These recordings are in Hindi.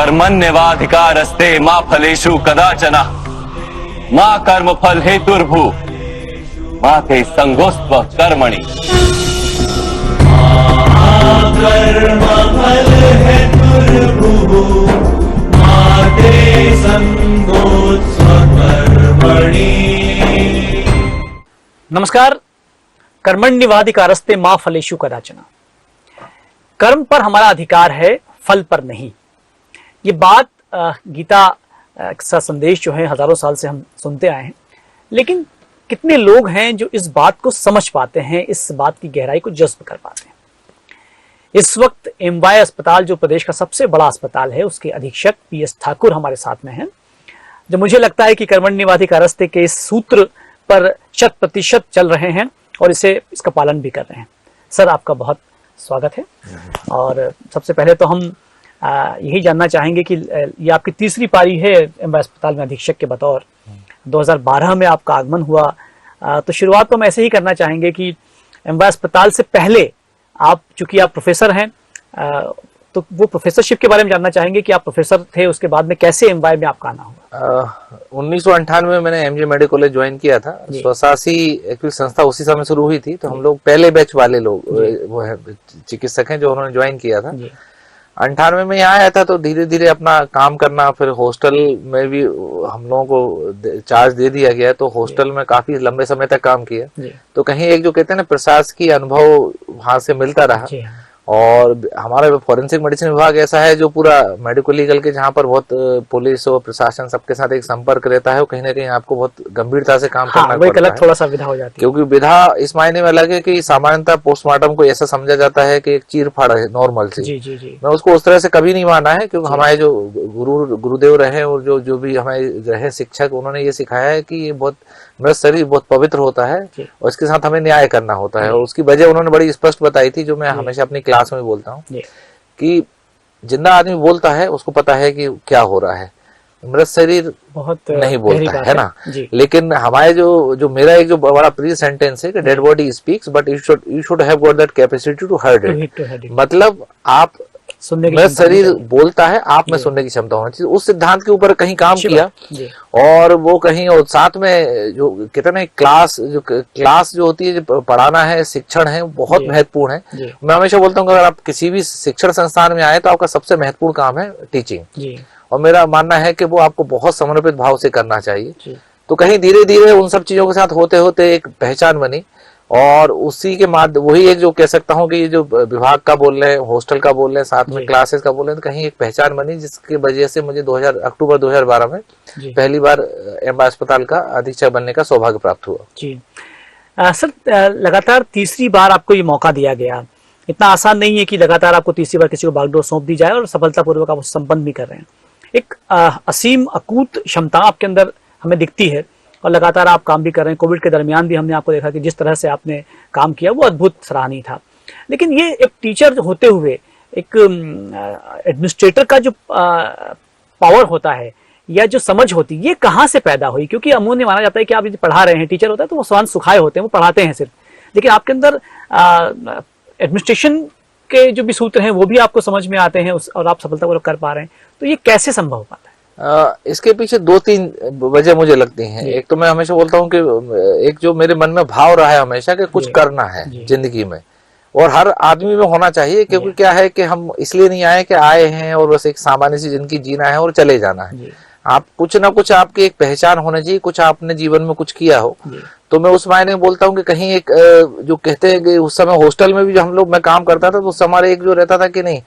कर्मण्येवाधिकारस्ते मा फलेषु कदाचन मा कर्मफल हेतुर्भु मा ते संगोस्त्व कर्मणि। कर्मफल हेतुर्भुः मा ते संगोस्त्व कर्मणि। नमस्कार। कर्मण्येवाधिकारस्ते मा फलेषु कदाचन। कर्म पर हमारा अधिकार है, फल पर नहीं। ये बात गीता का संदेश जो है हजारों साल से हम सुनते आए हैं, लेकिन कितने लोग हैं जो इस बात को समझ पाते हैं, इस बात की गहराई को जज्ब कर पाते हैं। इस वक्त एमवाय अस्पताल जो प्रदेश का सबसे बड़ा अस्पताल है, उसके अधीक्षक पीएस ठाकुर हमारे साथ में हैं, जो मुझे लगता है कि कर्मण्येवाधिकारस्ते के इस सूत्र पर 100% चल रहे हैं और इसका पालन भी कर रहे हैं। सर, आपका बहुत स्वागत है। और सबसे पहले तो हम यही जानना चाहेंगे कि ये आपकी तीसरी पारी है एमवाय अस्पताल में अधीक्षक के बतौर। 2012 में आपका आगमन हुआ, तो शुरुआत तो हम ऐसे ही करना चाहेंगे कि एमवाय अस्पताल से पहले आप, चूंकि आप प्रोफेसर हैं, तो वो प्रोफेसरशिप के बारे में जानना चाहेंगे कि आप प्रोफेसर थे, उसके बाद में कैसे एमवाय में आपका आना हुआ। 1998 में मैंने एमजे मेडिकल कॉलेज ज्वाइन किया था। स्वशासी एक्चुअली संस्था उसी समय शुरू हुई थी, तो हम लोग पहले बैच वाले लोग वो है चिकित्सक हैं जो उन्होंने ज्वाइन किया था। 98 में यहाँ आया था, तो धीरे धीरे अपना काम करना, फिर हॉस्टल में भी हम लोगों को चार्ज दे दिया गया, तो हॉस्टल में काफी लंबे समय तक काम किया। तो कहीं एक जो कहते हैं ना प्रशासकीय अनुभव वहां से मिलता रहा। और हमारा फॉरेंसिक मेडिसिन विभाग ऐसा है जो पूरा मेडिकल लीगल के, जहाँ पर बहुत पुलिस और प्रशासन सबके साथ एक संपर्क रहता है, वो कहीं ना कहीं आपको बहुत गंभीरता से काम करना पड़ता है। थोड़ा सा विधा हो जाती है, क्योंकि विधा इस मायने में अलग है कि सामान्यतः पोस्टमार्टम को ऐसा समझा जाता है कि एक चीर फाड़ है नॉर्मल से। मैं उसको उस तरह से कभी नहीं माना है, क्योंकि हमारे जो गुरुदेव रहे और जो भी हमारे रहे शिक्षक, उन्होंने ये सिखाया है कि ये बहुत मेरा शरीर बहुत पवित्र होता है और इसके साथ हमें न्याय करना होता है। और उसकी वजह उन्होंने बड़ी स्पष्ट बताई थी, जो मैं हमेशा अपनी क्लास में बोलता हूँ कि जिंदा आदमी बोलता है, उसको पता है कि क्या हो रहा है, मृत शरीर बहुत नहीं बोलता है ना। लेकिन हमारे जो मेरा एक जो बड़ा प्रिय सेंटेंस है कि dead body speaks but you should have got that capacity to hurt it. मतलब आप मेरा शरीर बोलता है, आप में सुनने की क्षमता होनी चाहिए। उस सिद्धांत के ऊपर कहीं काम किया, और वो कहीं, और साथ में जो कहते हैं क्लास जो होती है, जो पढ़ाना है, शिक्षण है, बहुत महत्वपूर्ण है। मैं हमेशा बोलता हूँ कि अगर आप किसी भी शिक्षण संस्थान में आए तो आपका सबसे महत्वपूर्ण काम है टीचिंग, और मेरा मानना है कि वो आपको बहुत समर्पित भाव से करना चाहिए। तो कहीं धीरे धीरे उन सब चीजों के साथ होते होते एक पहचान बनी, और उसी के माध्यम, वही एक जो कह सकता हूँ कि ये जो विभाग का बोल रहे हैं, हॉस्टल का बोल रहे हैं, साथ में क्लासेस का बोल रहे हैं, तो कहीं एक पहचान बनी, जिसकी वजह से मुझे अक्टूबर 2012 में पहली बार एमवाय अस्पताल का अधीक्षक बनने का सौभाग्य प्राप्त हुआ। जी सर, लगातार तीसरी बार आपको ये मौका दिया गया। इतना आसान नहीं है कि लगातार आपको तीसरी बार किसी को बागडोर सौंप दी जाए, और सफलतापूर्वक आप संपन्न भी कर रहे हैं। एक असीम अकूत क्षमता आपके अंदर हमें दिखती है, और लगातार आप काम भी कर रहे हैं। कोविड के दरमियान भी हमने आपको देखा कि जिस तरह से आपने काम किया वो अद्भुत सराहनीय था। लेकिन ये एक टीचर होते हुए एक एडमिनिस्ट्रेटर का जो पावर होता है या जो समझ होती है, ये कहाँ से पैदा हुई? क्योंकि अमूमन माना जाता है कि आप यदि पढ़ा रहे हैं, टीचर होता है तो वो स्वान सुखाए होते हैं, वो पढ़ाते हैं सिर्फ, लेकिन आपके अंदर एडमिनिस्ट्रेशन के जो भी सूत्र हैं वो भी आपको समझ में आते हैं, और आप सफलतापूर्वक कर पा रहे हैं। तो ये कैसे संभव हो पाता है? इसके पीछे 2-3 वजह मुझे लगती हैं। एक तो मैं हमेशा बोलता हूँ कि एक जो मेरे मन में भाव रहा है हमेशा कि कुछ करना है जिंदगी में, और हर आदमी में होना चाहिए। क्योंकि क्या है कि हम इसलिए नहीं आए कि आए हैं और बस एक सामान्य सी जिंदगी जीना है और चले जाना है। आप कुछ ना कुछ, आपकी एक पहचान होनी चाहिए, कुछ आपने जीवन में कुछ किया हो। तो मैं उस मायने में बोलता हूँ कि कहीं एक जो कहते हैं कि उस समय हॉस्टल में भी जो हम लोग, मैं काम करता था, तो उस समय एक जो रहता था कि नहीं,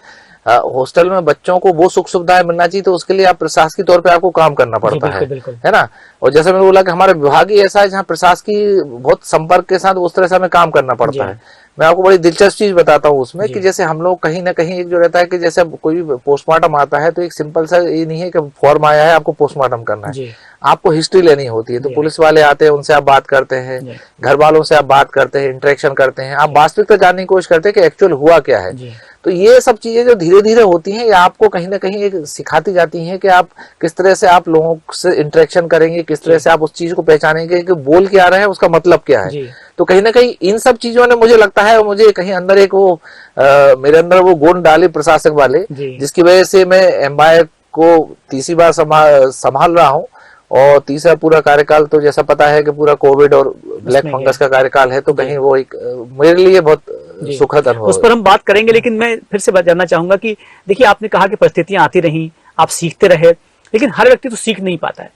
हॉस्टल में बच्चों को वो सुख सुविधाएं मिलना चाहिए, तो उसके लिए आप प्रशासकीय तौर पे आपको काम करना पड़ता है ना। और जैसे मैंने बोला कि हमारा विभाग ही ऐसा है जहाँ प्रशासकीय बहुत संपर्क के साथ उस तरह से हमें काम करना पड़ता है। मैं आपको बड़ी दिलचस्प चीज बताता हूँ उसमें कि जैसे हम लोग कहीं ना कहीं एक जो रहता है कि जैसे कोई भी पोस्टमार्टम आता है, तो एक सिंपल सा ये नहीं है कि फॉर्म आया है आपको पोस्टमार्टम करना है, आपको हिस्ट्री लेनी होती है। तो पुलिस वाले आते हैं, उनसे आप बात करते हैं, घर वालों से आप बात करते हैं, इंटरेक्शन करते हैं, आप वास्तविकता जानने की कोशिश करते हैं कि एक्चुअल हुआ क्या है। तो ये सब चीजें जो धीरे धीरे होती हैं, ये आपको कहीं ना कहीं एक सिखाती जाती हैं कि आप किस तरह से आप लोगों से इंटरेक्शन करेंगे, किस तरह से आप उस चीज को पहचानेंगे कि बोल क्या रहे हैं, उसका मतलब क्या है। तो कहीं ना कहीं इन सब चीजों ने मुझे लगता है, मुझे कहीं अंदर एक वो मेरे अंदर वो गुण डाले प्रशासक वाले, जिसकी वजह से मैं एमवाय को तीसरी बार संभाल रहा हूँ, और तीसरा पूरा कार्यकाल तो जैसा पता है कि पूरा कोविड और ब्लैक फंगस का कार्यकाल है, तो कहीं वो एक मेरे लिए बहुत सुखद अनुभव। उस पर हम बात करेंगे, लेकिन मैं फिर से जानना चाहूंगा कि देखिए, आपने कहा कि परिस्थितियां आती रही, आप सीखते रहे, लेकिन हर व्यक्ति तो सीख नहीं पाता है।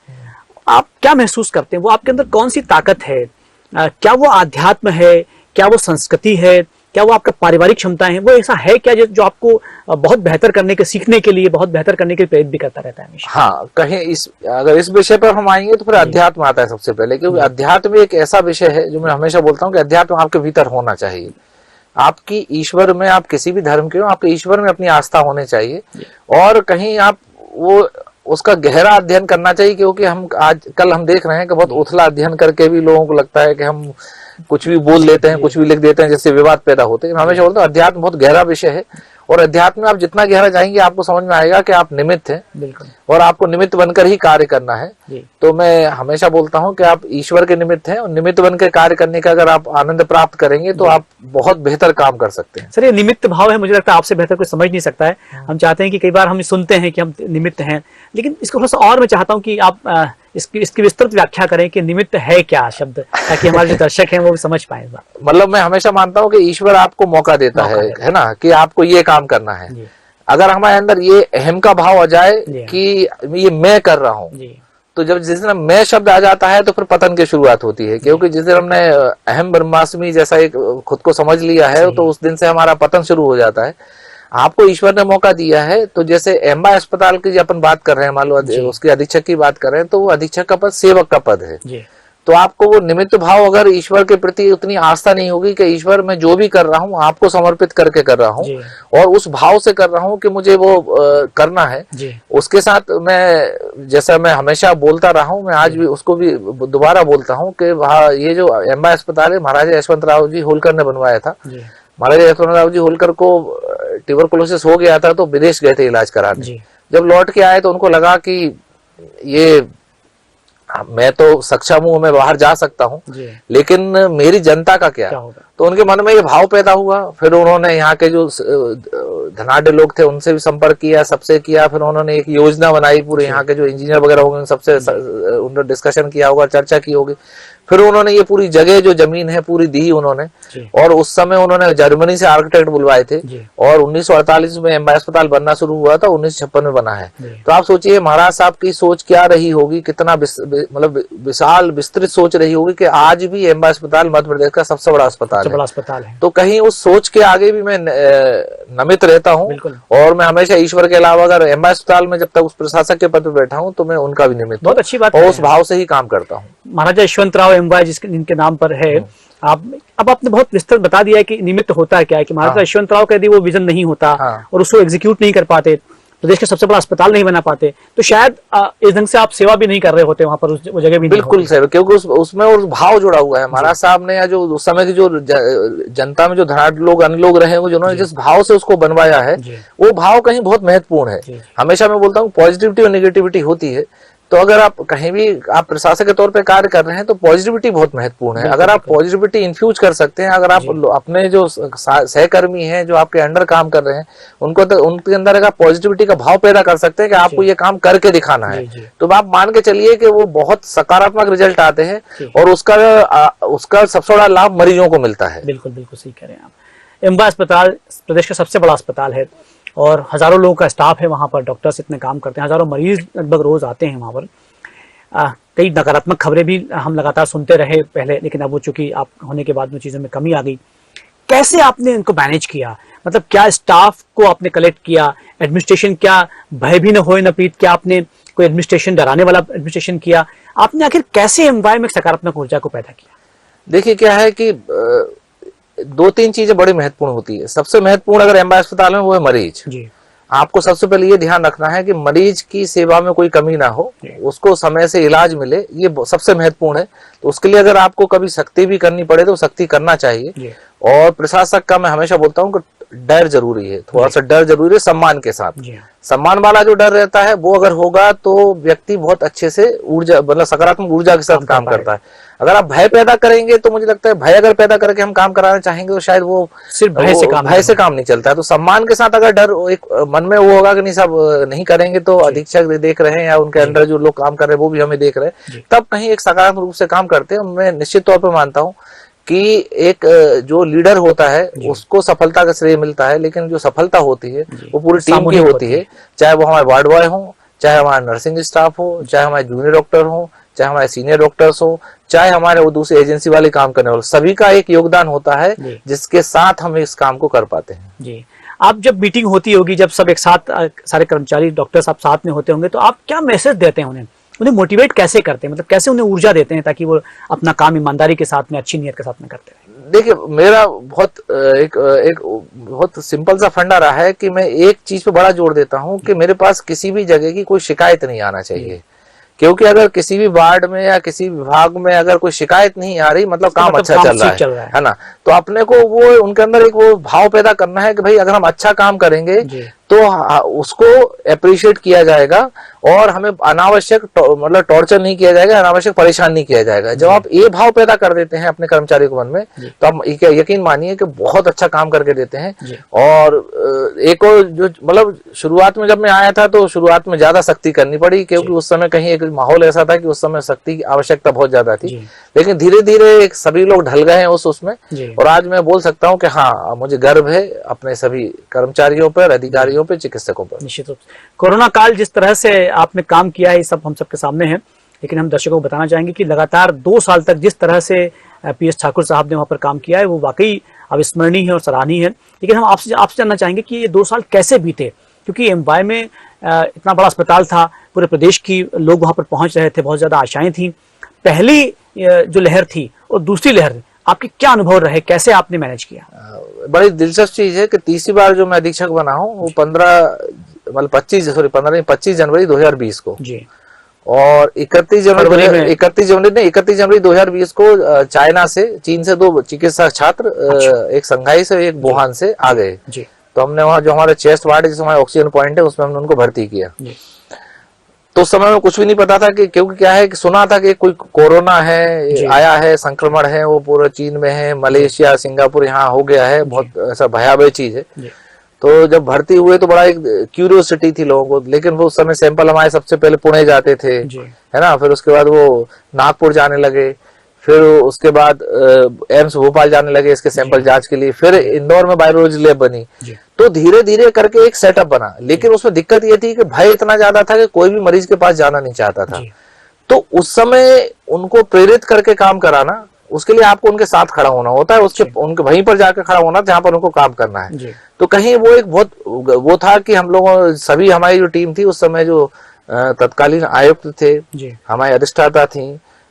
आप क्या महसूस करते हैं, वो आपके अंदर कौन सी ताकत है? क्या वो आध्यात्म है, क्या वो संस्कृति है, क्या वो आपका पारिवारिक क्षमता है, वो ऐसा है क्या जो आपको बहुत बेहतर करने के, सीखने के लिए, बहुत बेहतर करने के लिए प्रेरित भी करता रहता है हमेशा? हाँ, कहीं अगर इस विषय पर हम आएंगे तो फिर अध्यात्म आता है सबसे पहले, क्योंकि अध्यात्म एक ऐसा विषय है जो मैं हमेशा बोलता हूँ कि अध्यात्म आपके भीतर होना चाहिए। आपकी ईश्वर में, आप किसी भी धर्म के हो, आपके ईश्वर में अपनी आस्था होनी चाहिए, और कहीं आप वो उसका गहरा अध्ययन करना चाहिए, क्योंकि हम आजकल हम देख रहे हैं कि बहुत उथला अध्ययन करके भी लोगों को लगता है कि हम कुछ भी बोल लेते हैं, कुछ भी लिख देते हैं, जिससे विवाद पैदा होते हैं। हमेशा बोलता हूँ अध्यात्म बहुत गहरा विषय है, और अध्यात्म में आप जितना गहरा जाएंगे आपको समझ में आएगा कि आप निमित्त हैं, बिल्कुल, और आपको निमित्त बनकर ही कार्य करना है। तो मैं हमेशा बोलता हूँ कि आप ईश्वर के निमित्त हैं, और निमित्त बनकर कार्य करने का अगर आप आनंद प्राप्त करेंगे तो आप बहुत बेहतर काम कर सकते हैं। सर, ये निमित्त भाव है, मुझे लगता है आपसे बेहतर कोई समझ नहीं सकता है। हम चाहते हैं कि कई बार हम सुनते हैं कि हम निमित्त हैं, लेकिन इसको थोड़ा सा और मैं चाहता हूँ कि आप इसकी विस्तृत व्याख्या करें कि निमित्त है क्या शब्द, ताकि हमारे जो दर्शक हैं वो भी समझ पाए। मतलब मैं हमेशा मानता हूँ कि ईश्वर आपको मौका देता है ना, कि आपको ये काम करना है। अगर हमारे अंदर ये अहम का भाव आ जाए कि ये मैं कर रहा हूँ, तो जब जिस दिन मैं शब्द आ जाता है तो फिर पतन की शुरुआत होती है, क्योंकि जिस दिन हमने अहम ब्रह्मास्मि जैसा एक खुद को समझ लिया है, तो उस दिन से हमारा पतन शुरू हो जाता है। आपको ईश्वर ने मौका दिया है, तो जैसे एम्बा अस्पताल की अपन बात कर रहे हैं, मान लो उसके अधीक्षक की बात कर रहे हैं, तो वो अधीक्षक का पद सेवक का पद है। तो आपको वो निमित्त भाव, अगर ईश्वर के प्रति उतनी आस्था नहीं होगी कि ईश्वर मैं जो भी कर रहा हूँ आपको समर्पित करके कर रहा हूँ, और उस भाव से कर रहा हूँ कि मुझे वो करना है, उसके साथ मैं, जैसा मैं हमेशा बोलता रहा हूँ, मैं आज भी उसको भी दोबारा बोलता हूँ कि वहाँ ये जो एम्बा अस्पताल है, महाराजा यशवंतराव जी होलकर ने बनवाया था। महाराजा यशवंतराव जी होलकर को ट्यूबरकुलोसिस हो गया था, तो विदेश गए थे इलाज कराने। जब लौट के आए तो उनको लगा कि ये मैं तो सक्षम हूं, मैं बाहर जा सकता हूं, लेकिन मेरी जनता का क्या होगा? तो उनके मन में ये भाव पैदा हुआ। फिर उन्होंने यहाँ के जो धनाढ्य लोग थे उनसे भी संपर्क किया, सबसे किया। फिर उन्होंने एक योजना बनाई, पूरे यहाँ के जो इंजीनियर वगैरह होंगे सबसे उन्होंने डिस्कशन किया होगा, चर्चा की होगी। फिर उन्होंने ये पूरी जगह जो जमीन है पूरी दी उन्होंने, और उस समय उन्होंने जर्मनी से आर्किटेक्ट बुलवाए थे, और 1948 में एम्बा अस्पताल बनना शुरू हुआ था, 1956 में बना है। तो आप सोचिए महाराज साहब की सोच क्या रही होगी, कितना मतलब विशाल विस्तृत सोच रही होगी कि आज भी एम्बा अस्पताल मध्य प्रदेश का सबसे बड़ा अस्पताल है। तो कहीं उस सोच के आगे भी मैं नमित रहता हूँ, और मैं हमेशा ईश्वर के अलावा अगर एम्बा अस्पताल में जब तक उस प्रशासक के पद पर बैठा हूँ तो मैं उनका भी निमित्त, बहुत अच्छी बात, और उस भाव से ही काम करता हूँ। महाराजा यशवंतराव एम्बा जिनके नाम पर है, अब आपने बहुत विस्तृत बता दिया है कि निमित्त होता है क्या है, कि महाराजा यशवंतराव का यदि वो विजन नहीं होता और उसको एग्जीक्यूट नहीं कर पाते, प्रदेश का सबसे बड़ा अस्पताल नहीं बना पाते, तो शायद इस ढंग से आप सेवा भी नहीं कर रहे होते वहां पर, वो जगह भी बिल्कुल सही, क्योंकि उसमें उस भाव जुड़ा हुआ है। महाराज साहब ने, या जो उस समय की जो जनता में जो धनाढ्य लोग अन्य लोग रहे हैं, जिन्होंने जिस भाव से उसको बनवाया है, वो भाव कहीं बहुत महत्वपूर्ण है। हमेशा मैं बोलता हूँ पॉजिटिविटी और नेगेटिविटी होती है, तो अगर आप कहीं भी आप प्रशासक के तौर पे कार्य कर रहे हैं तो पॉजिटिविटी बहुत महत्वपूर्ण है। अगर आप पॉजिटिविटी इन्फ्यूज कर सकते हैं, अगर आप अपने जो सहकर्मी हैं जो आपके अंडर काम कर रहे हैं उनको, तो उनके अंदर अगर पॉजिटिविटी का भाव पैदा कर सकते हैं कि आपको ये काम करके दिखाना है, तो आप मान के चलिए कि वो बहुत सकारात्मक रिजल्ट आते हैं, और उसका सबसे बड़ा लाभ मरीजों को मिलता है। बिल्कुल बिल्कुल सही कह रहे हैं आप। एम्बा अस्पताल प्रदेश का सबसे बड़ा अस्पताल है, और हजारों लोगों का स्टाफ है वहां पर, डॉक्टर्स इतने काम करते हैं, हजारों मरीज लगभग रोज आते हैं वहां पर। कई नकारात्मक खबरें भी हम लगातार सुनते रहे पहले, लेकिन अब वो चूंकि आप होने के बाद में चीजों में कमी आ गई। कैसे आपने इनको मैनेज किया, मतलब क्या स्टाफ को आपने कलेक्ट किया, एडमिनिस्ट्रेशन क्या भय भी न होए न प्रीत, क्या आपने कोई एडमिनिस्ट्रेशन डराने वाला एडमिनिस्ट्रेशन किया, आपने आखिर कैसे एनवायरमेंट सकारात्मक ऊर्जा को पैदा किया? देखिए क्या है कि दो तीन चीजें बड़ी महत्वपूर्ण होती है। सबसे महत्वपूर्ण अगर एम्बा अस्पताल में वो है मरीज जी। आपको सबसे पहले ये ध्यान रखना है कि मरीज की सेवा में कोई कमी ना हो, उसको समय से इलाज मिले, ये सबसे महत्वपूर्ण है। तो उसके लिए अगर आपको कभी सख्ती भी करनी पड़े तो सख्ती करना चाहिए। और प्रशासक का मैं हमेशा बोलता हूँ कि डर जरूरी है, थोड़ा सा डर जरूरी है, सम्मान के साथ। जी हाँ। सम्मान वाला जो डर रहता है वो अगर होगा तो व्यक्ति बहुत अच्छे से ऊर्जा, मतलब सकारात्मक ऊर्जा के साथ काम करता है। अगर आप भय पैदा करेंगे तो मुझे लगता है भय अगर पैदा करके हम काम कराना चाहेंगे तो शायद वो सिर्फ भय से काम नहीं चलता है। तो सम्मान के साथ अगर डर एक मन में वो होगा कि नहीं सब नहीं करेंगे तो अधीक्षक देख रहे हैं या उनके अंडर जो लोग काम कर रहे हैं वो भी हमें देख रहे हैं, तब कहीं एक सकारात्मक रूप से काम करते हैं। मैं निश्चित तौर पर मानता हूँ कि एक जो लीडर होता है उसको सफलता का श्रेय मिलता है, लेकिन जो सफलता होती है वो पूरी टीम की होती है। चाहे वो हमारे वार्ड बॉय हो, चाहे हमारा नर्सिंग स्टाफ हो, चाहे हमारे जूनियर डॉक्टर हो, चाहे हमारे सीनियर डॉक्टर्स हो, चाहे हमारे वो दूसरी एजेंसी वाले काम करने वाले, सभी का एक योगदान होता है जिसके साथ हम इस काम को कर पाते हैं। जी, आप जब मीटिंग होती होगी, जब सब एक साथ सारे कर्मचारी डॉक्टर साहब साथ में होते होंगे, तो आप क्या मैसेज देते हैं उन्हें मोटिवेट कैसे करते हैं, मतलब कैसे उन्हें ऊर्जा देते हैं ताकि वो अपना काम ईमानदारी के साथ में, अच्छी नीयत के साथ में करते हैं? देखिए, मेरा एक बहुत सिंपल सा फंडा रहा है कि मैं एक चीज पे बड़ा जोर देता हूँ कि मेरे पास किसी भी जगह की कोई शिकायत नहीं आना चाहिए। क्योंकि अगर किसी भी वार्ड में या किसी विभाग में अगर कोई शिकायत नहीं आ रही, मतलब काम अच्छा चल रहा है ना। तो अपने को वो उनके अंदर एक वो भाव पैदा करना है कि भाई अगर हम अच्छा काम करेंगे तो उसको अप्रिशिएट किया जाएगा और हमें अनावश्यक मतलब टॉर्चर नहीं किया जाएगा, अनावश्यक परेशान नहीं किया जाएगा। जब आप ये भाव पैदा कर देते हैं अपने कर्मचारी को मन में, तो आप यकीन मानिए कि बहुत अच्छा काम करके देते हैं। और एक और जो मतलब शुरुआत में जब मैं आया था तो शुरुआत में ज्यादा सख्ती करनी पड़ी, क्योंकि उस समय कहीं एक माहौल ऐसा था कि उस समय सख्ती की आवश्यकता बहुत ज्यादा थी। लेकिन धीरे धीरे सभी लोग ढल गए हैं उसमें, और आज मैं बोल सकता हूँ कि हाँ, मुझे गर्व है अपने सभी कर्मचारियों पर, अधिकारियों पे, चिकित्सकों पर। निश्चित रूप से कोरोना काल जिस तरह से आपने काम किया है, ये सब हम सबके सामने है, लेकिन हम दर्शकों को बताना चाहेंगे कि लगातार 2 साल तक जिस तरह से पीएस ठाकुर साहब ने वहां पर काम किया है वो वाकई अविस्मरणीय है और सराहनीय है। लेकिन हम आपसे जानना चाहेंगे कि ये 2 साल कैसे बीते, क्योंकि एमवाय में इतना बड़ा अस्पताल था, पूरे प्रदेश की लोग वहां पर पहुंच रहे थे, बहुत ज्यादा आशाएं थी। पहली जो लहर थी और दूसरी लहर, आपके क्या अनुभव रहे, कैसे आपने मैनेज किया? बड़ी दिलचस्प चीज है कि तीसरी बार जो मैं अधीक्षक बना हूँ वो 25 जनवरी 2020 को जी, और 31 जनवरी 2020 को चीन से 2 चिकित्सा छात्र, एक संघाई से, एक वुहान से आ गए। तो हमने वहाँ जो हमारे चेस्ट वार्ड जिसमें हमारा ऑक्सीजन पॉइंट है उसमें हमने उनको भर्ती किया। तो उस समय में कुछ भी नहीं पता था कि, क्योंकि क्या है कि सुना था कि कोई कोरोना है, आया है, संक्रमण है, वो पूरा चीन में है, मलेशिया, सिंगापुर यहाँ हो गया है, बहुत ऐसा भयावह चीज है। तो जब भर्ती हुए तो बड़ा एक क्यूरियोसिटी थी लोगों को, लेकिन वो उस समय सैंपल हमारे सबसे पहले पुणे जाते थे, है ना, फिर उसके बाद वो नागपुर जाने लगे, फिर उसके बाद एम्स भोपाल जाने लगे इसके सैंपल जांच के लिए, फिर इंदौर में वायरोलॉजी लैब बनी। तो धीरे धीरे करके एक सेटअप बना, लेकिन उसमें दिक्कत ये थी कि भय इतना ज्यादा था कि कोई भी मरीज के पास जाना नहीं चाहता था। तो उस समय उनको प्रेरित करके काम कराना, उसके लिए आपको उनके साथ खड़ा होना होता है, उनके वहीं पर जाकर खड़ा होना जहां पर उनको काम करना है। तो कहीं वो एक बहुत वो था कि हम लोगों सभी, हमारी जो टीम थी उस समय, जो तत्कालीन आयुक्त थे, हमारी अधिष्ठाता थी,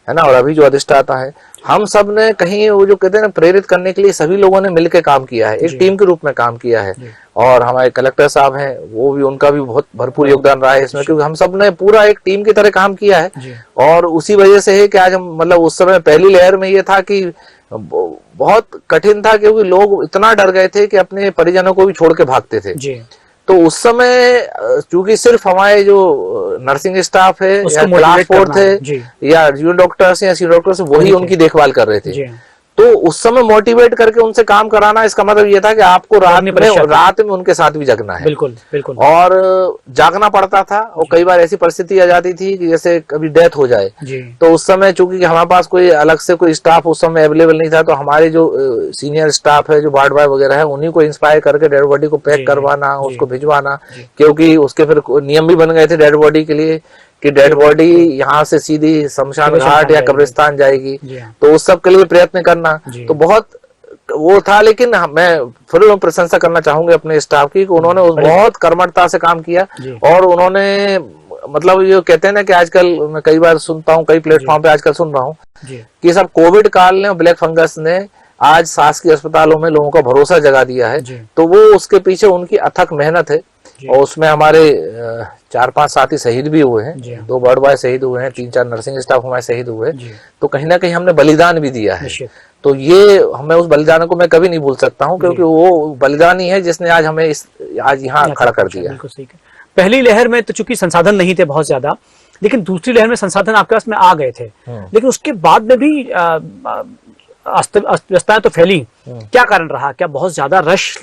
है ना, और अभी जो अधिष्ठाता है, हम सब ने कहीं वो जो कहते हैं ना, प्रेरित करने के लिए सभी लोगों ने मिलकर काम किया है, एक टीम के रूप में काम किया है। और हमारे कलेक्टर साहब हैं, वो भी, उनका भी बहुत भरपूर योगदान रहा है इसमें, क्योंकि हम सब ने पूरा एक टीम की तरह काम किया है। और उसी वजह से है कि आज हम, मतलब उस समय पहली लहर में ये था कि बहुत कठिन था, क्योंकि लोग इतना डर गए थे कि अपने परिजनों को भी छोड़ के भागते थे। तो उस समय चूंकि सिर्फ हमारे जो नर्सिंग स्टाफ है या क्लास 4 थे या जूनियर डॉक्टर्स या सीनियर डॉक्टर्स, वही उनकी देखभाल कर रहे थे। तो उस समय मोटिवेट करके उनसे काम कराना, इसका मतलब ये था कि आपको रात में उनके साथ भी जगना है। बिल्कुल बिल्कुल। और जागना पड़ता था, और कई बार ऐसी परिस्थिति आ जाती थी कि जैसे कभी डेथ हो जाए, तो उस समय चूंकि हमारे पास कोई अलग से कोई स्टाफ उस समय अवेलेबल नहीं था, तो हमारे जो सीनियर स्टाफ है, जो वार्ड बॉय वगैरह है, उन्हीं को इंस्पायर करके डेड बॉडी को पैक करवाना, उसको भिजवाना, क्योंकि उसके फिर नियम भी बन गए थे डेड बॉडी के लिए कि डेड बॉडी यहाँ से सीधी शमशान घाट या कब्रिस्तान जाएगी। तो उस सब के लिए प्रयत्न करना, तो बहुत वो था। लेकिन मैं फिर प्रशंसा करना चाहूंगा अपने स्टाफ की, कि उन्होंने बहुत कर्मठता से काम किया। और उन्होंने, मतलब ये कहते हैं ना कि आजकल मैं कई बार सुनता हूँ, कई प्लेटफॉर्म पे आजकल सुन रहा हूँ कि सब कोविड काल ने, ब्लैक फंगस ने आज शासकीय अस्पतालों में लोगों का भरोसा जगा दिया है। तो वो उसके पीछे उनकी अथक मेहनत है और उसमें हमारे 4-5 साथी शहीद भी हुए हैं, 2 बर्ड बॉय शहीद हुए हैं, 3-4 नर्सिंग स्टाफ हमारे शहीद हुए, तो कहीं ना कहीं हमने बलिदान भी दिया है। तो ये हमें उस बलिदान को मैं कभी नहीं भूल सकता हूँ, क्योंकि वो बलिदान ही है जिसने आज हमें आज यहाँ खड़ा कर दिया। पहली लहर में तो चूंकि संसाधन नहीं थे बहुत ज्यादा, लेकिन दूसरी लहर में संसाधन आपके पास में आ गए थे, लेकिन उसके बाद में भी अस्तव्यस्तताएं तो फैली। क्या कारण रहा? क्या बहुत ज्यादा रश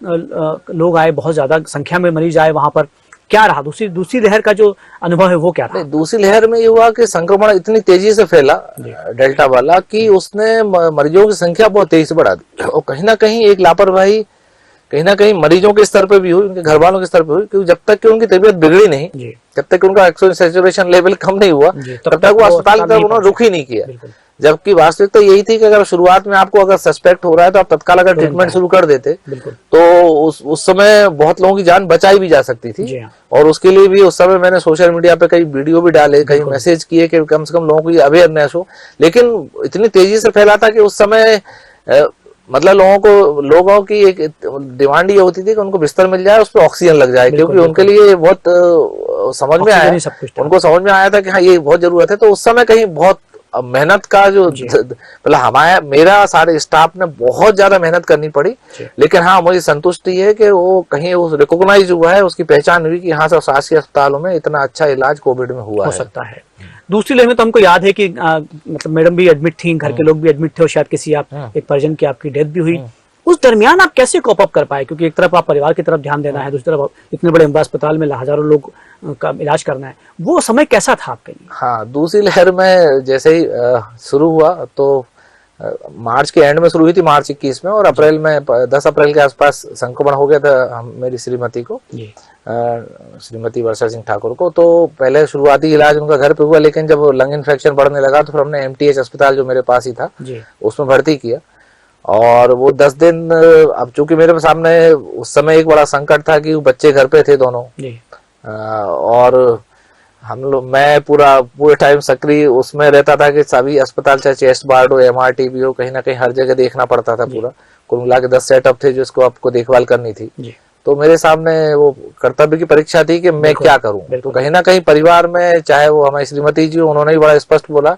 लोग आए, बहुत ज्यादा संख्या में मरीज आए वहां पर? क्या रहा दूसरी लहर का जो अनुभव है वो क्या रहा? दूसरी लहर में ये हुआ कि संक्रमण इतनी तेजी से फैला डेल्टा वाला कि उसने मरीजों की संख्या बहुत तेजी से बढ़ा दी, और कहीं ना कहीं एक लापरवाही कहीं ना कहीं मरीजों के स्तर पे भी हुई, उनके घर वालों के स्तर पे हुई, क्योंकि जब तक कि उनकी तबीयत बिगड़ी नहीं, जब तक कि उनका ऑक्सीजन सैचुरेशन लेवल कम नहीं हुआ, तब तक वो अस्पताल की तरफ उन्होंने रुख ही नहीं किया। जबकि वास्तविकता यही थी कि अगर शुरुआत में आपको अगर सस्पेक्ट हो रहा है तो आप तत्काल अगर ट्रीटमेंट शुरू कर देते तो उस समय बहुत लोगों की जान बचाई भी जा सकती थी। और उसके लिए भी उस समय मैंने सोशल मीडिया पे कई वीडियो भी डाले, कई मैसेज किए कि कम से कम लोगों को अवेयरनेस हो, लेकिन इतनी तेजी से फैला था कि उस समय मतलब लोगों की एक डिमांड ये होती थी कि उनको बिस्तर मिल जाए, उस पर ऑक्सीजन लग जाए, क्योंकि उनके लिए बहुत समझ में आया, उनको समझ में आया था कि हाँ ये बहुत जरूरत है। तो उस समय कहीं बहुत मेहनत का जो मतलब मेरा सारे स्टाफ ने बहुत ज्यादा मेहनत करनी पड़ी, लेकिन हाँ मुझे संतुष्टि है कि वो कहीं वो रिकॉग्नाइज हुआ है, उसकी पहचान हुई कि हाँ सब शासकीय अस्पतालों में इतना अच्छा इलाज कोविड में हुआ हो सकता है। दूसरी लहर में तो हमको याद है कि मतलब मैडम भी एडमिट थी, घर के लोग भी एडमिट थे, और शायद किसी एक परिजन की आपकी डेथ भी हुई। उस दरमियान आप कैसे कोप अप कर पाए? क्योंकि एक तरफ आप परिवार की तरफ ध्यान देना है, दूसरी तरफ इतने बड़े अस्पताल में हजारों लोग का इलाज करना है, वो समय कैसा था आपके लिए? हाँ, दूसरी लहर में जैसे ही शुरू हुआ तो मार्च के एंड में शुरू हुई थी, मार्च 21 में, और अप्रैल में 10 अप्रैल के आसपास संक्रमण हो गया था मेरी श्रीमती को, श्रीमती वर्षा सिंह ठाकुर को। तो पहले शुरुआती इलाज उनका घर पे हुआ, लेकिन जब लंग इन्फेक्शन बढ़ने लगा तो फिर हमने MTH अस्पताल जो मेरे पास ही था उसमें भर्ती किया। और वो 10 दिन, अब चूंकि मेरे सामने उस समय एक बड़ा संकट था कि बच्चे घर पे थे दोनों, और हम लोग मैं पूरे टाइम सक्रिय उसमें रहता था कि सभी अस्पताल चाहे चेस्ट वार्ड हो, MRT भी हो, कहीं ना कहीं हर जगह देखना पड़ता था पूरा। कुल मिला के 10 सेटअप थे जिसको आपको देखभाल करनी थी। तो मेरे सामने वो कर्तव्य की परीक्षा थी कि मैं क्या करूं। तो कहीं ना कहीं परिवार में, चाहे वो हमारी श्रीमती जी, उन्होंने भी बड़ा स्पष्ट बोला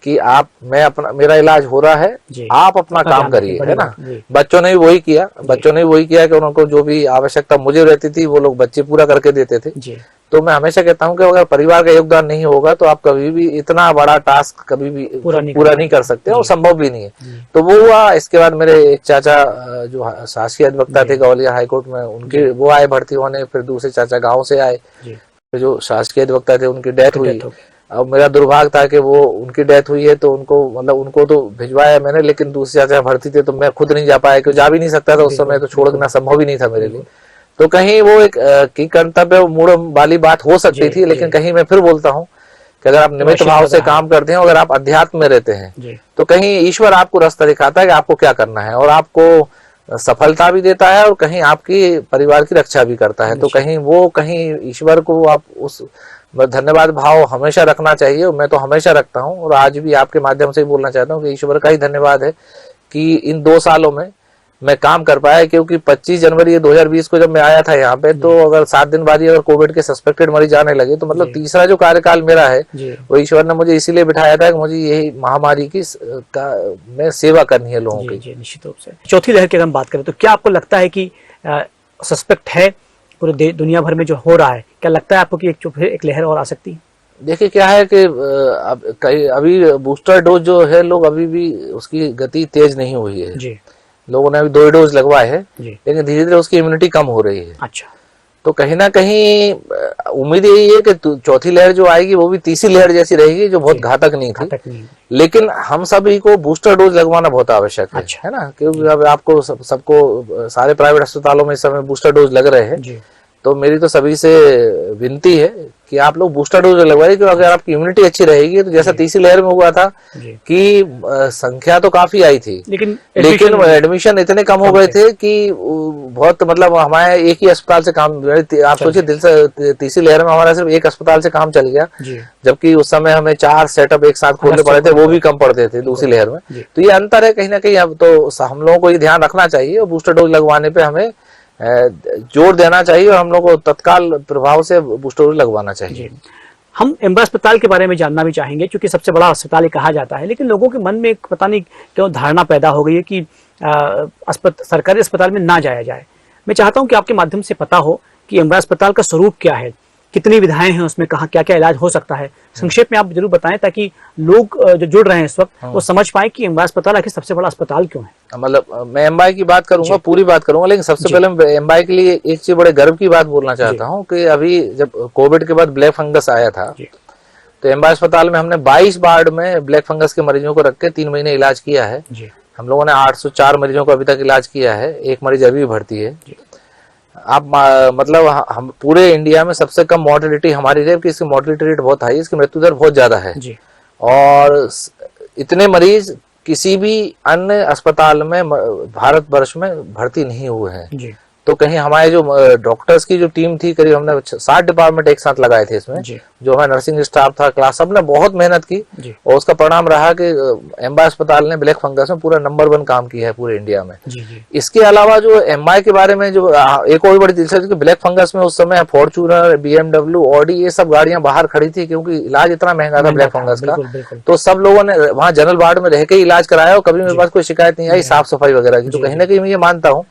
कि मेरा इलाज हो रहा है, आप अपना काम करिए, है ना। बच्चों ने भी वही किया, कि उनको जो भी आवश्यकता मुझे रहती थी वो लोग बच्चे पूरा करके देते थे। तो मैं हमेशा कहता हूं कि अगर परिवार का योगदान नहीं होगा तो आप कभी भी इतना बड़ा टास्क कभी भी पूरा नहीं कर सकते, और संभव भी नहीं है। तो वो हुआ। इसके बाद मेरे एक चाचा जो शासकीय अधिवक्ता थे ग्वालियर हाईकोर्ट में, उनके वो आए भर्ती होने, फिर दूसरे चाचा गाँव से आए, जो शासकीय अधिवक्ता थे उनकी डेथ हुई। अब मेरा दुर्भाग्य था कि वो उनकी डेथ हुई है, तो उनको तो भिजवाया मैंने, लेकिन दूसरे चाचा भर्ती थे तो मैं खुद नहीं जा पाया, क्योंकि जा भी नहीं सकता था उस समय, तो छोड़ना संभव ही नहीं था मेरे लिए। तो कहीं वो एक की कर्तव्य मूड वाली बात हो सकती थी, लेकिन कहीं मैं फिर बोलता हूँ कि अगर आप निमित्त भाव से काम करते हैं, अगर आप अध्यात्म में रहते हैं, तो कहीं ईश्वर आपको रास्ता दिखाता है कि आपको क्या करना है, और आपको सफलता भी देता है, और कहीं आपकी परिवार की रक्षा भी करता है। तो कहीं ईश्वर को आप उस धन्यवाद भाव हमेशा रखना चाहिए, और मैं तो हमेशा रखता हूँ, और आज भी आपके माध्यम से बोलना चाहता हूँ कि ईश्वर का ही धन्यवाद है कि इन 2 सालों में मैं काम कर पाया। क्योंकि 25 जनवरी 2020 को जब मैं आया था यहाँ पे, तो अगर 7 दिन बाद ही अगर कोविड के सस्पेक्टेड मरीज आने लगे, तो मतलब तीसरा जो कार्यकाल मेरा है वो ईश्वर ने मुझे इसीलिए बिठाया था कि मुझे यही महामारी की में सेवा करनी है लोगों की। निश्चित रूप से। चौथी लहर की अगर हम बात करें तो क्या आपको लगता है कि सस्पेक्ट है पूरे दुनिया भर में जो हो रहा है, क्या लगता है आपको कि एक लहर और आ सकती है? देखिए क्या है कि अभी बूस्टर डोज जो है, लोग अभी भी उसकी गति तेज नहीं हुई है। लोगों ने अभी 2 डोज लगवाए हैं, लेकिन धीरे धीरे उसकी इम्यूनिटी कम हो रही है। अच्छा। तो कहीं ना कहीं उम्मीद यही है कि चौथी लहर जो आएगी वो भी तीसरी लहर जैसी रहेगी, जो बहुत घातक नहीं थी। लेकिन हम सभी को बूस्टर डोज लगवाना बहुत आवश्यक है, है ना। क्योंकि अब आपको सबको सारे प्राइवेट अस्पतालों में इस समय बूस्टर डोज लग रहे हैं। तो मेरी तो सभी से विनती है कि आप लोग बूस्टर डोज लगवाइए, क्योंकि अगर आपकी इम्यूनिटी अच्छी रहेगी, तो जैसा तीसरी लहर में हुआ था कि संख्या तो काफी आई थी, लेकिन एडमिशन इतने कम हो गए थे कि बहुत, मतलब हमारे एक ही अस्पताल से काम, आप सोचिए तीसरी लहर में हमारा सिर्फ एक अस्पताल से काम चल गया, जबकि उस समय हमें 4 सेटअप एक साथ खोलने पड़े थे, वो भी कम पड़ते थे दूसरी लहर में। तो ये अंतर है कहीं ना कहीं। अब तो हम लोगों को ये ध्यान रखना चाहिए, और बूस्टर डोज लगवाने पे हमें जोर देना चाहिए और हम लोग को तत्काल प्रभाव से बूस्टर डोज लगवाना चाहिए। हम एम्बा अस्पताल के बारे में जानना भी चाहेंगे, क्योंकि सबसे बड़ा अस्पताल कहा जाता है, लेकिन लोगों के मन में एक पता नहीं क्यों धारणा पैदा हो गई है कि सरकारी अस्पताल में ना जाया जाए। मैं चाहता हूं कि आपके माध्यम से पता हो कि एम्बा अस्पताल का स्वरूप क्या है, कितनी विधाएं हैं उसमें, कहाँ क्या क्या इलाज हो सकता है। संक्षेप में आप जरूर बताएं ताकि लोग जो जुड़ रहे हैं इस वक्त वो समझ पाए कि एम्बा अस्पताल आखिर सबसे बड़ा अस्पताल क्यों है। मतलब मैं एमआई की बात करूंगा, पूरी बात करूंगा, लेकिन सबसे पहले मैं एमआई के लिए एक चीज बड़े गर्व की बात बोलना चाहता हूं कि अभी जब कोविड के बाद ब्लैक फंगस आया था तो एम्बा अस्पताल में हमने 22 वार्ड में ब्लैक फंगस के मरीजों को रख के 3 महीने इलाज किया है। हम लोगों ने 804 मरीजों को अभी तक इलाज किया है, एक मरीज अभी भी भर्ती है। आप मतलब हम पूरे इंडिया में सबसे कम मॉर्टेलिटी हमारी है, इसकी मॉर्टेलिटी रेट बहुत हाई है, इसकी मृत्यु दर बहुत ज्यादा है और इतने मरीज किसी भी अन्य अस्पताल में भारतवर्ष में भर्ती नहीं हुए हैं। तो कहीं हमारे जो डॉक्टर्स की जो टीम थी, करीब हमने 60 डिपार्टमेंट एक साथ लगाए थे इसमें, जो हमारा नर्सिंग स्टाफ था, क्लास, सबने बहुत मेहनत की और उसका परिणाम रहा कि एम्बा अस्पताल ने ब्लैक फंगस में पूरा नंबर 1 काम किया है पूरे इंडिया में। इसके अलावा जो एमआई के बारे में जो एक और बड़ी दिलचस्पी, ब्लैक फंगस में उस समय फॉर्च्यूनर, BMW, ऑडी, ये सब गाड़ियां बाहर खड़ी थी क्योंकि इलाज इतना महंगा था ब्लैक फंगस का। तो सब लोगों ने वहां जनरल वार्ड में रह के इलाज कराया और कभी मेरे पास कोई शिकायत नहीं आई साफ सफाई वगैरह की। तो कहीं ना कहीं मैं ये मानता हूँ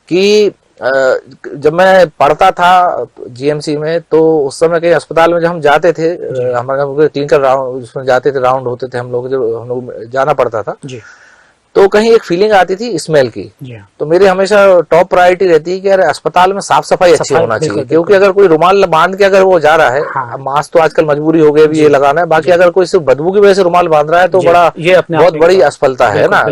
कि जब मैं पढ़ता था जीएमसी में तो उस समय कहीं अस्पताल में जब हम जाते थे, हमारे क्लिनिकल राउंड उसमें जाते थे, राउंड होते थे हम लोग, जब हम लोग जाना पड़ता था तो कहीं एक फीलिंग आती थी स्मेल की। तो मेरी हमेशा टॉप प्रायोरिटी रहती है कि यार अस्पताल में साफ सफाई अच्छी होना चाहिए, क्योंकि अगर कोई रुमाल बांध के अगर वो जा रहा है, मास्क तो आजकल मजबूरी हो गई भी ये लगाना है, बाकी अगर कोई सिर्फ बदबू की वजह से रुमाल बांध रहा है तो बड़ा बहुत बड़ी असफलता है ना।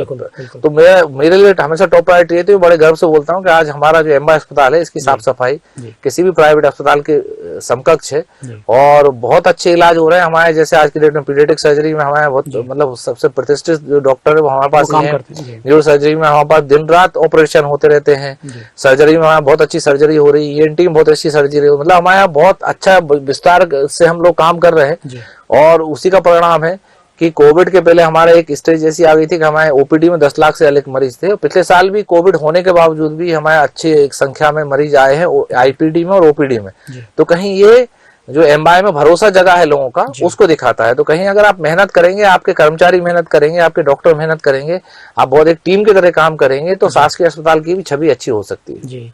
तो मेरे लिए हमेशा टॉप प्रायोरिटी रहती है। बड़े गर्व से बोलता हूँ कि आज हमारा जो एम्बा अस्पताल है इसकी साफ सफाई किसी भी प्राइवेट अस्पताल के समकक्ष है और बहुत अच्छे इलाज हो रहे हैं हमारे। जैसे आज की डेट में पीडियाट्रिक सर्जरी में हमारे बहुत मतलब सबसे प्रतिष्ठित जो डॉक्टर है वो हमारे पास है। न्यूरो सर्जरी में हमारे पास दिन रात ऑपरेशन होते रहते हैं। सर्जरी में हमारे बहुत अच्छी सर्जरी हो रही है, ईएनटी में बहुत अच्छी सर्जरी हो, मतलब हमारे यहाँ बहुत अच्छा विस्तार से हम लोग काम कर रहे हैं। और उसी का परिणाम है कि कोविड के पहले हमारे एक स्टेज ऐसी आ गई थी कि हमारे ओपीडी में 10 लाख से अधिक मरीज थे। पिछले साल भी कोविड होने के बावजूद भी हमारे अच्छी एक संख्या में मरीज आए हैं आईपीडी में और ओपीडी में। तो कहीं ये जो एमआई में भरोसा जगह है लोगों का उसको दिखाता है। तो कहीं अगर आप मेहनत करेंगे, आपके कर्मचारी मेहनत करेंगे, आपके डॉक्टर मेहनत करेंगे, आप बहुत एक टीम की तरह काम करेंगे तो शासकीय अस्पताल की भी छवि अच्छी हो सकती है। जी,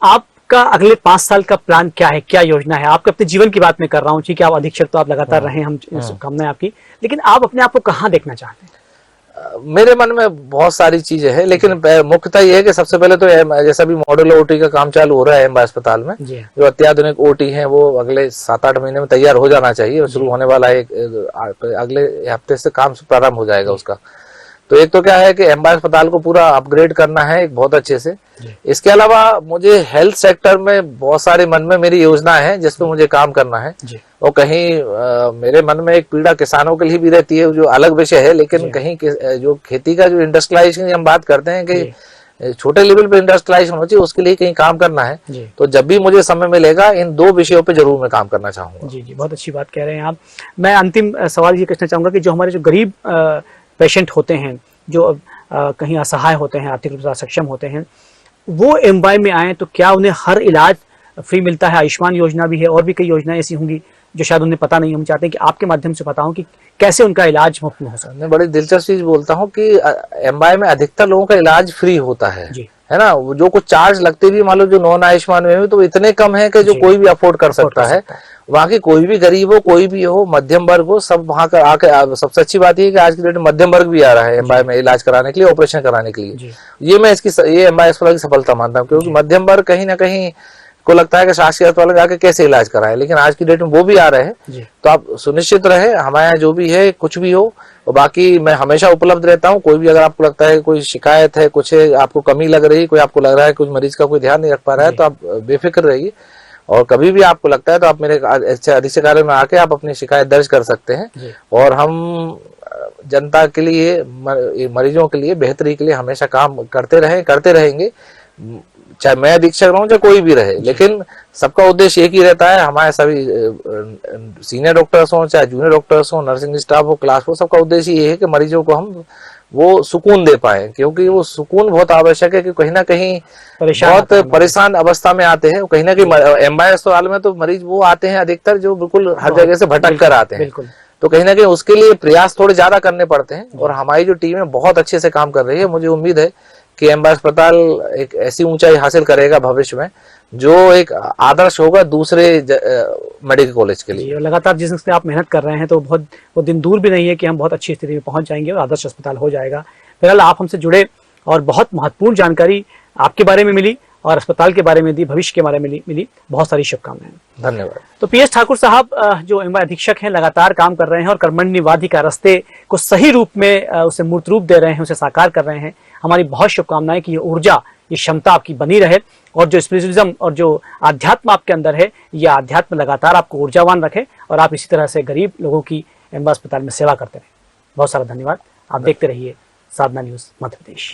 आपका अगले 5 साल का प्लान क्या है, क्या योजना है? आपके अपने जीवन की बात मैं कर रहा हूँ, ठीक है, आप अधीक्षक तो आप लगातार रहे, हम शुभकामनाएं आपकी, लेकिन आप अपने आप को कहाँ देखना चाहते हैं? मेरे मन में बहुत सारी चीजें हैं, लेकिन मुख्यतः ये है कि सबसे पहले तो जैसा भी मॉडल ओटी का काम चालू हो रहा है एम्बा अस्पताल में, जो अत्याधुनिक ओटी है वो अगले 7-8 महीने में तैयार हो जाना चाहिए। शुरू होने वाला है अगले हफ्ते से काम प्रारंभ हो जाएगा उसका। तो एक तो क्या है कि एम्बा अस्पताल को पूरा अपग्रेड करना है एक बहुत अच्छे से। इसके अलावा मुझे हेल्थ सेक्टर में बहुत सारे मन में मेरी योजना है जिसपे मुझे काम करना है। और कहीं मेरे मन में एक पीड़ा किसानों के लिए भी रहती है जो अलग विषय है, लेकिन कहीं जो खेती का जो इंडस्ट्रियलाइजेशन की हम बात करते हैं कि छोटे लेवल पे इंडस्ट्रियलाइजेशन होना चाहिए, उसके लिए कहीं काम करना है। तो जब भी मुझे समय मिलेगा इन 2 विषयों पे जरूर मैं काम करना चाहूंगा। जी जी, बहुत अच्छी बात कह रहे हैं आप। मैं अंतिम सवाल ये पूछना चाहूंगा कि जो हमारे जो गरीब पेशेंट होते हैं, जो कहीं असहाय होते हैं, आर्थिक रूप से सक्षम होते हैं, वो एमवाई में आए तो क्या उन्हें हर इलाज फ्री मिलता है? आयुष्मान योजना भी है और भी कई योजनाएं ऐसी होंगी जो शायद उन्हें पता नहीं। हम चाहते हैं कि आपके माध्यम से पता हो कि कैसे उनका इलाज मुफ्त में हो सकता है। मैं बड़ी दिलचस्प चीज बोलता हूँ कि एमवाई में अधिकतर लोगों का इलाज फ्री होता है ना। जो कुछ चार्ज लगते भी मान लो जो नॉन आयुष्मान में तो इतने कम है कि जो कोई भी अफोर्ड कर सकता है। वहाँ की कोई भी गरीब हो, कोई भी हो, मध्यम वर्ग हो, सब वहाँ का आके। सबसे अच्छी बात है कि आज की डेट में मध्यम वर्ग भी आ रहा है एमवाई में इलाज कराने के लिए, ऑपरेशन कराने के लिए। ये मैं ये एमवाई अस्पताल की सफलता मानता हूँ, क्योंकि मध्यम वर्ग कहीं ना कहीं को लगता है कि शासकीय अस्पताल जाके कैसे इलाज कराए, लेकिन आज की डेट में वो भी आ रहे हैं। तो आप सुनिश्चित रहे, हमारे यहाँ जो भी है कुछ भी हो, और बाकी मैं हमेशा उपलब्ध रहता हूँ। कोई भी अगर आपको लगता है कोई शिकायत है, कुछ है, आपको कमी लग रही, कोई आपको लग रहा है कुछ मरीज का कोई ध्यान नहीं रख पा रहा है, तो आप बेफिक्र रहिए। और कभी भी आपको लगता है तो आप मेरे अधीक्षक कार्यालय में आके आप अपनी शिकायत दर्ज कर सकते हैं। और हम जनता के लिए, मरीजों के लिए बेहतरी के लिए हमेशा काम करते रहेंगे, चाहे मैं अधीक्षक रहूं चाहे कोई भी रहे। लेकिन सबका उद्देश्य एक ही रहता है, हमारे सभी सीनियर डॉक्टर्स हों चाहे जूनियर डॉक्टर्स हों, नर्सिंग स्टाफ हो, क्लास हो, सबका उद्देश्य ये है कि मरीजों को हम वो सुकून दे पाए, क्योंकि वो सुकून बहुत आवश्यक है कि कहीं ना कहीं बहुत परेशान अवस्था में आते हैं। कहीं ना कहीं एमआई अस्पताल में तो मरीज वो आते हैं अधिकतर जो बिल्कुल हर जगह से भटक कर आते हैं, तो कहीं ना कहीं उसके लिए प्रयास थोड़े ज्यादा करने पड़ते हैं। और हमारी जो टीम है बहुत अच्छे से काम कर रही है। मुझे उम्मीद है कि एमआई अस्पताल एक ऐसी ऊंचाई हासिल करेगा भविष्य में जो एक आदर्श होगा दूसरे मेडिकल कॉलेज के लिए। लगातार जिस से आप मेहनत कर रहे हैं तो बहुत वो दिन दूर भी नहीं है कि हम बहुत अच्छी स्थिति में पहुंच जाएंगे और आदर्श अस्पताल हो जाएगा। फिलहाल आप हमसे जुड़े और बहुत महत्वपूर्ण जानकारी आपके बारे में मिली और अस्पताल के बारे में दी, भविष्य के बारे में मिली। बहुत सारी शुभकामनाएं। धन्यवाद। तो पीएस ठाकुर साहब जो एमआई अधीक्षक हैं, लगातार काम कर रहे हैं और कर्मण्यवादी का रास्ते को सही रूप में उसे मूर्त रूप दे रहे हैं, उसे साकार कर रहे हैं। हमारी बहुत शुभकामनाएं कि ये ऊर्जा, ये क्षमता आपकी बनी रहे और जो स्पिरिचुअलिज्म और जो आध्यात्म आपके अंदर है, ये आध्यात्म लगातार आपको ऊर्जावान रखे और आप इसी तरह से गरीब लोगों की एमआई अस्पताल में सेवा करते रहें। बहुत सारा धन्यवाद। आप देखते रहिए साधना न्यूज मध्य प्रदेश।